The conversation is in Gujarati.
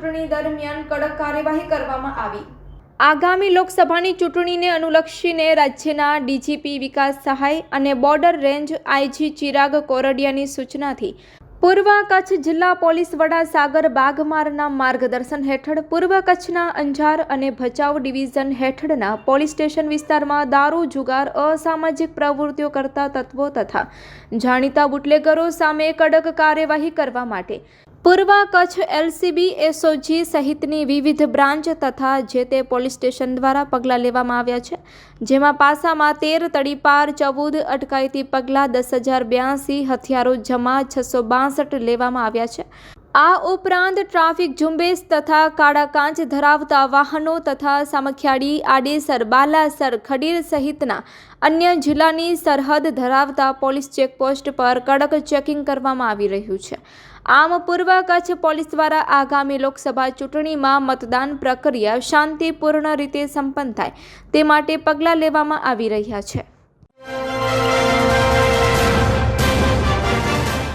ચૂંટણી દરમિયાન કડક કાર્યવાહી કરવામાં આવી। આગામી લોકસભાની ચૂંટણીને અનુલક્ષીને રાજ્યના ડીજીપી વિકાસ સહાય અને બોર્ડર રેન્જ આઈજી ચિરાગ કોરડિયાની સૂચનાથી પૂર્વ કચ્છ જિલ્લા પોલીસ વડા સાગર બાગમારના માર્ગદર્શન હેઠળ પૂર્વ કચ્છના અંજાર અને ભચાઉ ડિવિઝન હેઠળના પોલીસ સ્ટેશન વિસ્તારમાં દારૂ જુગાર અસામાજિક પ્રવૃત્તિઓ કરતા તત્વો તથા જાણીતા બુટલેગરો સામે કડક કાર્યવાહી કરવા માટે પૂર્વ કચ્છ એલસીબી એસઓજી સહિતની વિવિધ બ્રાન્ચ તથા જે તે પોલીસ સ્ટેશન દ્વારા પગલાં લેવામાં આવ્યા છે, જેમાં પાસામાં 13 તડીપાર 14 અટકાયતી પગલાં 10,082 હથિયારો જમા 662 લેવામાં આવ્યા છે। આ ઉપરાંત ટ્રાફિક ઝુંબેશ તથા કાળા કાંચ ધરાવતા વાહનો તથા સામખિયાળી, આડેસર, બાલાસર, ખડીર સહિતના અન્ય જિલ્લાની સરહદ ધરાવતા પોલીસ ચેકપોસ્ટ પર કડક ચેકિંગ કરવામાં આવી રહ્યું છે। આમ પૂર્વ કચ્છ પોલીસ દ્વારા આગામી લોકસભા ચૂંટણીમાં મતદાન પ્રક્રિયા શાંતિપૂર્ણ રીતે સંપન્ન થાય તે માટે પગલાં લેવામાં આવી રહ્યા છે।